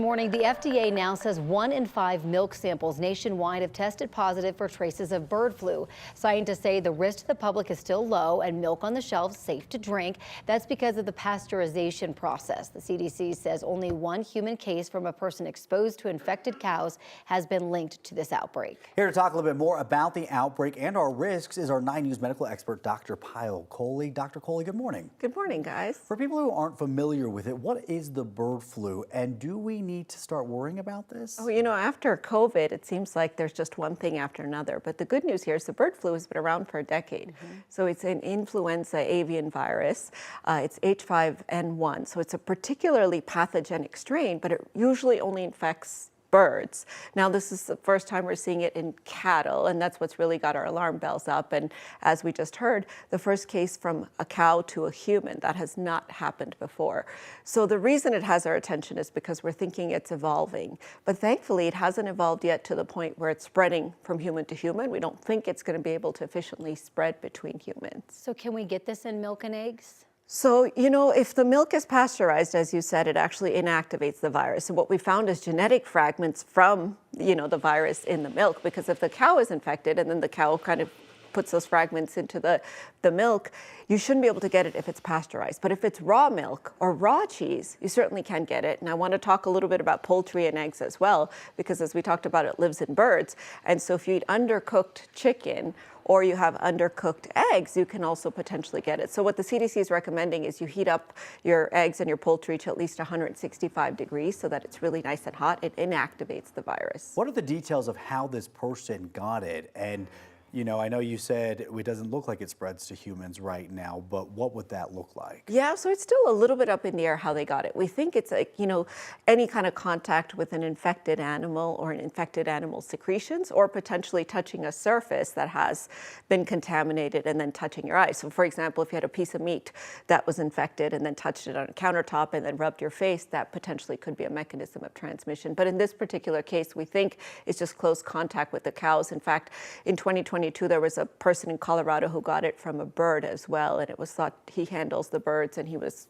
Morning, the FDA now says 1 in 5 milk samples nationwide have tested positive for traces of bird flu. Scientists say the risk to the public is still low and milk on the shelves safe to drink. That's because of the pasteurization process. The CDC says only one human case from a person exposed to infected cows has been linked to this outbreak. Here to talk a little bit more about the outbreak and our risks is our 9 News medical expert, Dr. Payal Kohli. Dr. Kohli, good morning. Good morning, guys. For people who aren't familiar with it, what is the bird flu, and do we need to start worrying about this? Oh, you know, after COVID, it seems like there's just one thing after another. But the good news here is the bird flu has been around for a decade. So it's an influenza avian virus. It's H5N1. So it's a particularly pathogenic strain, but it usually only infects birds. Now, this is the first time we're seeing it in cattle, and that's what's really got our alarm bells up. And as we just heard, the first case from a cow to a human, that has not happened before. So the reason it has our attention is because we're thinking it's evolving. But thankfully, it hasn't evolved yet to the point where it's spreading from human to human. We don't think it's going to be able to efficiently spread between humans. So can we get this in milk and eggs? So, you know, if the milk is pasteurized, as you said, it actually inactivates the virus. And what we found is genetic fragments from, the virus in the milk, because if the cow is infected and then the cow kind of puts those fragments into the milk, you shouldn't be able to get it if it's pasteurized. But if it's raw milk or raw cheese, you certainly can get it. And I want to talk a little bit about poultry and eggs as well, because as we talked about, it lives in birds. And so if you eat undercooked chicken or you have undercooked eggs, you can also potentially get it. So what the CDC is recommending is you heat up your eggs and your poultry to at least 165 degrees so that it's really nice and hot. It inactivates the virus. What are the details of how this person got it? And I know you said it doesn't look like it spreads to humans right now, but what would that look like? Yeah, so it's still a little bit up in the air how they got it. We think it's like, any kind of contact with an infected animal or an infected animal's secretions, or potentially touching a surface that has been contaminated and then touching your eyes. So for example, if you had a piece of meat that was infected and then touched it on a countertop and then rubbed your face, that potentially could be a mechanism of transmission. But in this particular case, we think it's just close contact with the cows. In fact, in 2022, there was a person in Colorado who got it from a bird as well, and it was thought he handles the birds and he was,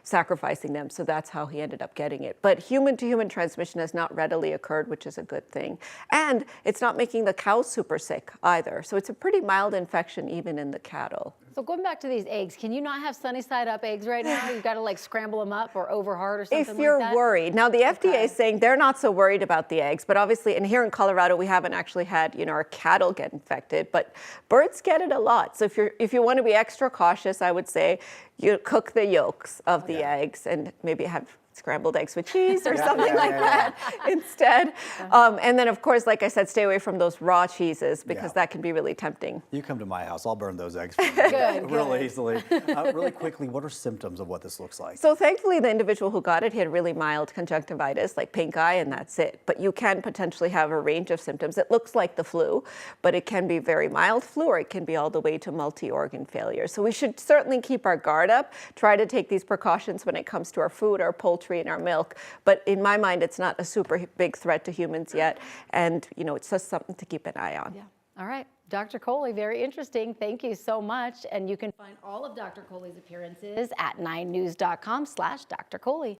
sacrificing them, so that's how he ended up getting it. But human-to-human transmission has not readily occurred, which is a good thing. And it's not making the cows super sick either, so it's a pretty mild infection even in the cattle. So going back to these eggs, can you not have sunny side up eggs right now? You've got to like scramble them up or over hard or something like that? If you're worried. Now the FDA is saying they're not so worried about the eggs, but obviously, and here in Colorado, we haven't actually had, our cattle get infected, but birds get it a lot. So if you want to be extra cautious, I would say you cook the yolks of the eggs and maybe have scrambled eggs with cheese or something like that instead. And then, of course, like I said, stay away from those raw cheeses because that can be really tempting. You come to my house, I'll burn those eggs for you really easily. Really quickly, what are symptoms of what this looks like? So thankfully, the individual who got it, he had really mild conjunctivitis, like pink eye, and that's it. But you can potentially have a range of symptoms. It looks like the flu, but it can be very mild flu, or it can be all the way to multi-organ failure. So we should certainly keep our guard up, try to take these precautions when it comes to our food, our poultry, in our milk, but in my mind, it's not a super big threat to humans yet, and it's just something to keep an eye on. Yeah. All right, Dr. Kohli, very interesting. Thank you so much, and you can find all of Dr. Kohli's appearances at 9news.com/Dr. Kohli.